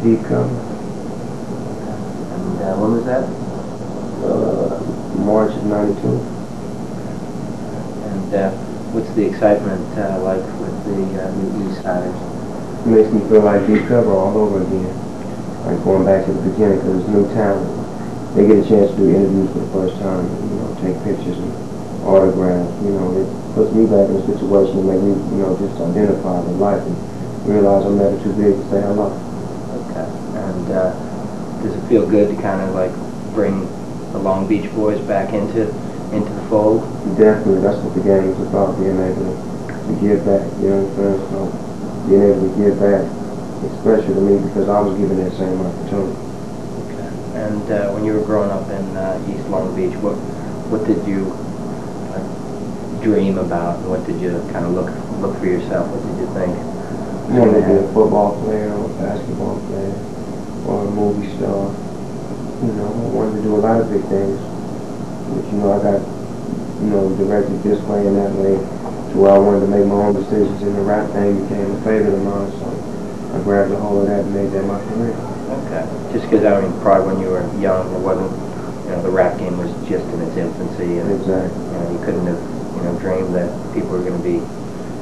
deep cover. And when was that? March of '92. And what's the excitement like with the new East Siders? It makes me feel like deep cover all over again. Like going back to the beginning, because it's new talent. They get a chance to do interviews for the first time, and, take pictures and autographs. It puts me back in a situation to make me, just identify with life and realize I'm never too big to say hello. Okay. And does it feel good to kind of like bring the Long Beach boys back into the fold? Definitely. That's what the game is about, being able to give back. You know what I'm saying? So being able to give back is special to me because I was given that same opportunity. Okay. And when you were growing up in East Long Beach, what did you dream about? What did you kind of look for yourself? What did you think? I wanted to be a football player or a basketball player or a movie star. I wanted to do a lot of big things. But I got, directed this way and that way to where I wanted to make my own decisions, and the rap thing became a favorite of mine, so I grabbed a hold of that and made that my career. Okay. Just because, probably when you were young, it wasn't, the rap game was just in its infancy, and exactly. You couldn't have, dreamed that people were going to be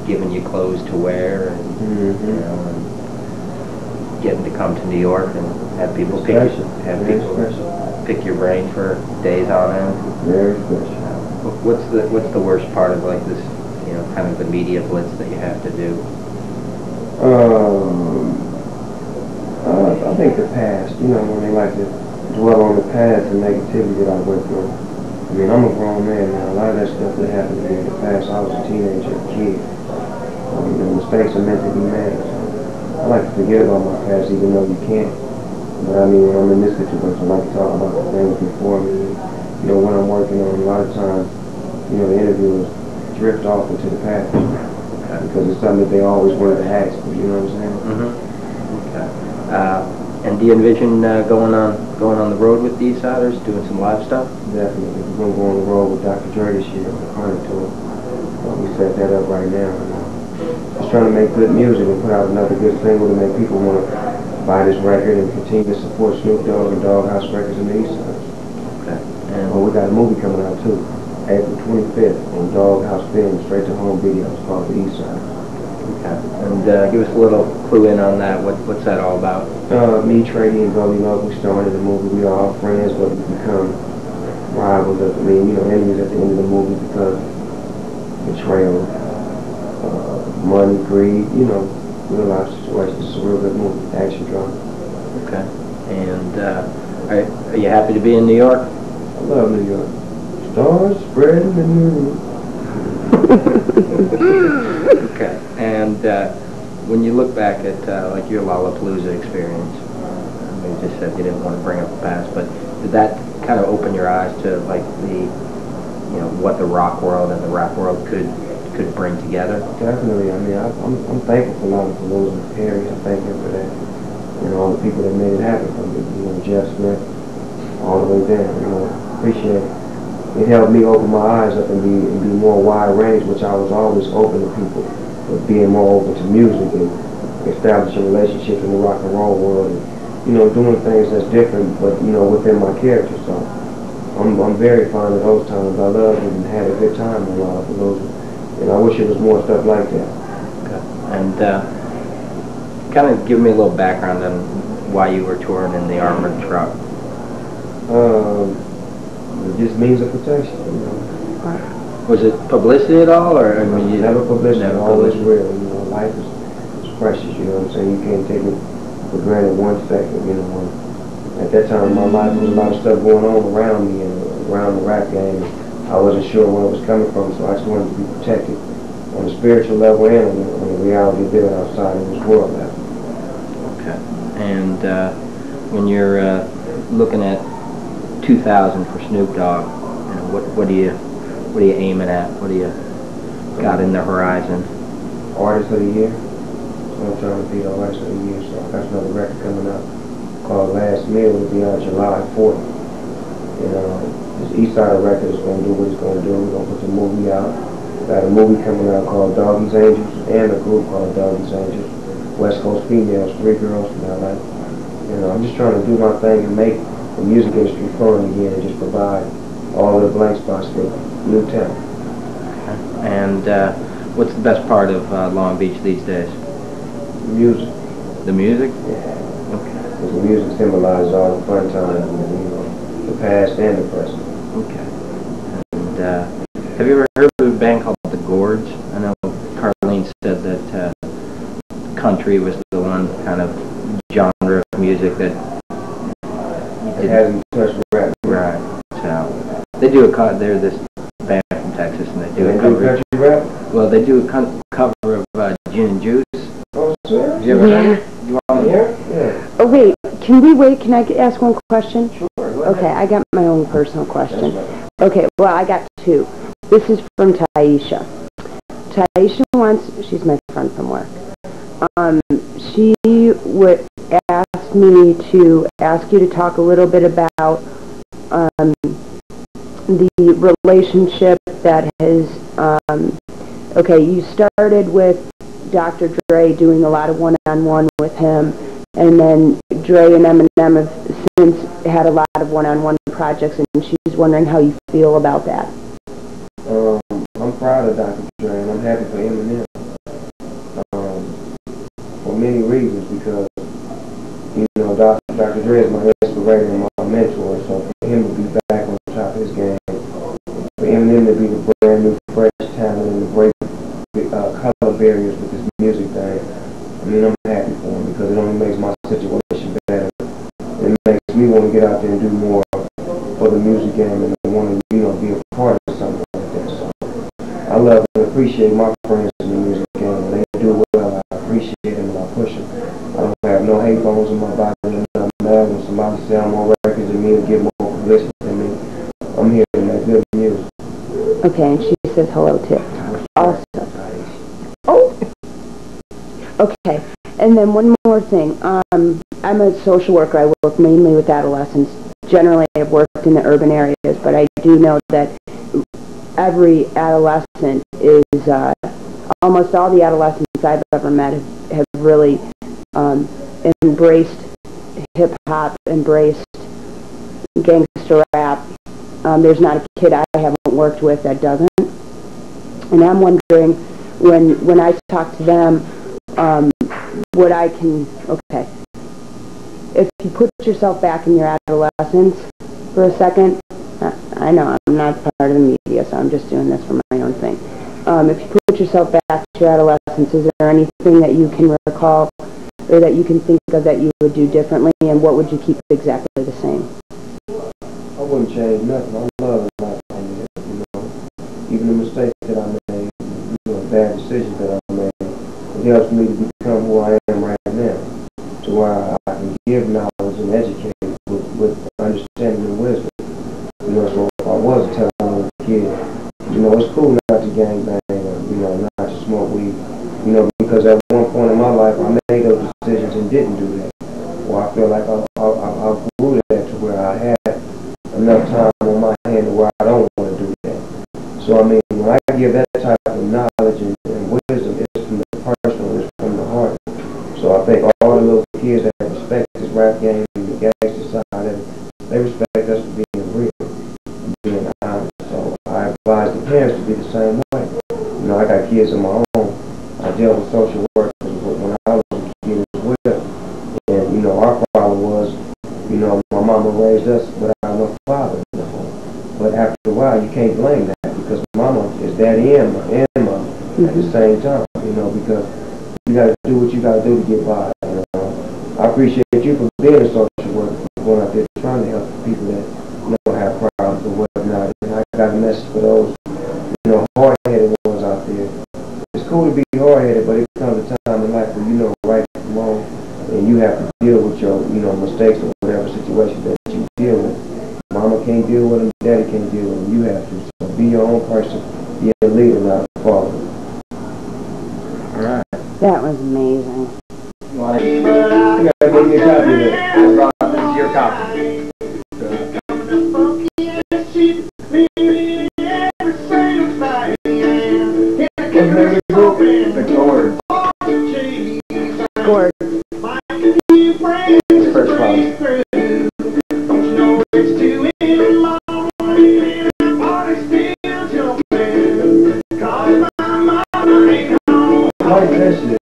giving you clothes to wear, and and getting to come to New York and have people pick your brain for days on end. Very special. What's the worst part of like this, kind of the media blitz that you have to do? I think the past. When they like to dwell on the past and negativity that I went through. I'm a grown man now. A lot of that stuff that happened to me in the past, I was a teenager, a kid. Mistakes are meant to be made. So I like to forget about my past, even though you can't. But when I'm in this situation, I like to talk about the things before me. When I'm working on, a lot of times, the interviewers drift off into the past because it's something that they always wanted to ask. You know what I'm saying? Okay. And do you envision going on the road with these Siders, doing some live stuff? Definitely. We're going to go on the road with Dr. Dre this year on the Chronic Tour. We set that up right now. Just trying to make good music and put out another good single to make people want to buy this record and continue to support Snoop Dogg and Dogg House Records in the East Side. Okay. We got a movie coming out too, April 25th on Dogg House Film, straight to home videos called The East Side. Okay. And give us a little clue in on that. What's that all about? Me, Trady, and Gully Love, we starred in the movie. We are all friends, but we become rivals enemies at the end of the movie because betrayal, money, greed, real life situations. It's a real good movie, action drama. Okay. And are you happy to be in New York? I love New York. Stars spreading in New York. Okay. And when you look back at like your Lollapalooza experience, you just said you didn't want to bring up the past, but did that kind of open your eyes to like the, what the rock world and the rap world could bring together? Definitely. I'm thankful for Lollapalooza, period. I'm thankful for that. All the people that made it happen from it. Jeff Smith, all the way down. Appreciate it. It helped me open my eyes up and be more wide range, which I was always open to people, but being more open to music and establishing relationships in the rock and roll world, and doing things that's different, but within my character. So I'm very fond of those times. I loved it and had a good time on Lollapalooza, and I wish it was more stuff like that. Okay. And kind of give me a little background on why you were touring in the armored truck. Just means of protection, Was it publicity at all, or never publicity, always real. Life is precious. You know what I'm saying? You can't take it for granted 1 second. At that time in my life, there was a lot of stuff going on around me and around the rap game. I wasn't sure where it was coming from, so I just wanted to be protected on the spiritual level and on the reality of living outside in this world level. Okay. And when you're looking at 2000 for Snoop Dogg, what are you aiming at? What do you got in the horizon? Artist of the Year. So I'm trying to be the Artist of the Year. So I got another record coming out called Last Meal. It'll be on July 4th. This East Side record is going to do what it's going to do. We're going to put the movie out. Got a movie coming out called Doggy's Angels and a group called Doggy's Angels. West Coast females, 3 girls from LA. You know, I'm just trying to do my thing and make the music industry fun again and just provide all the blank spots for new talent. And what's the best part of Long Beach these days? The music. The music? Yeah. Okay. Because the music symbolizes all the fun times, you know, the past and the present. Okay. And have you ever heard of a band called the Gourds? I know Carlene said that country was the one kind of genre of music that it hasn't touched rap. Right. So they do they're this band from Texas, and they do a cover. Country rap? Well, they do a cover of Gin and Juice. Oh, sure. Have you ever heard it? You want to hear it? Yeah. Oh, wait. Can we wait? Can I ask one question? Sure. Okay, I got my own personal question. Right. Okay, well, I got two. This is from Taisha. Taisha she's my friend from work. She would ask me to ask you to talk a little bit about the relationship that has, okay, you started with Dr. Dre doing a lot of one-on-one with him, and then Dre and Eminem have since had a lot of one-on-one projects, and she's wondering how you feel about that. I'm proud of Dr. Dre, and I'm happy for Eminem. For many reasons, because, you know, Dr. Dre is my inspirator and my mentor, so for him to be back on top of his game, for Eminem to be the brand new, fresh talent and to break color barriers with his music thing, I mean, I'm happy for him because it only makes my situation better. It makes me want to get out there and do more for the music game and want to, you know, be a part of something like that. So I love and appreciate my friends in the music game. When they do well, I appreciate them and I push them. I don't have no hate bones in my body. I'm not mad when somebody sell more records than me and get more publicity than me. I'm here to make good music. Okay, and she says hello too. Also. Oh. Okay, and then one more thing. I'm a social worker. I work mainly with adolescents. Generally, I've worked in the urban areas, but I do know that every adolescent is, almost all the adolescents I've ever met have really embraced hip-hop, embraced gangster rap. There's not a kid I haven't worked with that doesn't. And I'm wondering, when I talk to them, what I can, okay, if you put yourself back in your adolescence for a second, I know I'm not part of the media, so I'm just doing this for my own thing. If you put yourself back to your adolescence, is there anything that you can recall or that you can think of that you would do differently, and what would you keep exactly the same? I wouldn't change nothing. I love the life I live, you know. Even the mistakes that I made, you know, bad decisions that I made, it helps me to become who I am right now, to where I can give knowledge and educate with understanding and wisdom. You know, so if I was telling a little kid, you know, it's cool not to gangbang or, you know, not to smoke weed, you know, because at one point in my life I made those decisions and didn't do that. Well, I feel like I grew that to where I had enough time on my hand to where I don't want to do that. So, I mean, when I give that type of knowledge and wisdom, it's from the personal, it's from the heart. So I think all the little kids that respect this rap game and the gangster side of it, they respect us for being real, being honest. So I advise the parents to be the same way. You know, I got kids of my own. I dealt with social workers when I was a kid as well. And, you know, our problem was, you know, my mama raised us without no father in the home. But after a while, you can't blame that because mama is daddy and mama at the same time, you know, because you got to do what you got to do to get by, you know. I appreciate you for being a social worker, for going out there trying to help people that, you know, have problems or whatnot. And I got a message for those, you know, hard-headed ones out there. It's cool to be hard-headed, but it comes a time in life where you know right from wrong, and you have to deal with your, you know, mistakes or whatever situation that you deal with. Mama can't deal with them, daddy can't deal with them. You have to. So be your own person, be a leader, not a follower. All right. That was amazing. Well, You gotta give me a copy of that. this is your copy. The Gourds. Gourds. First like that shit.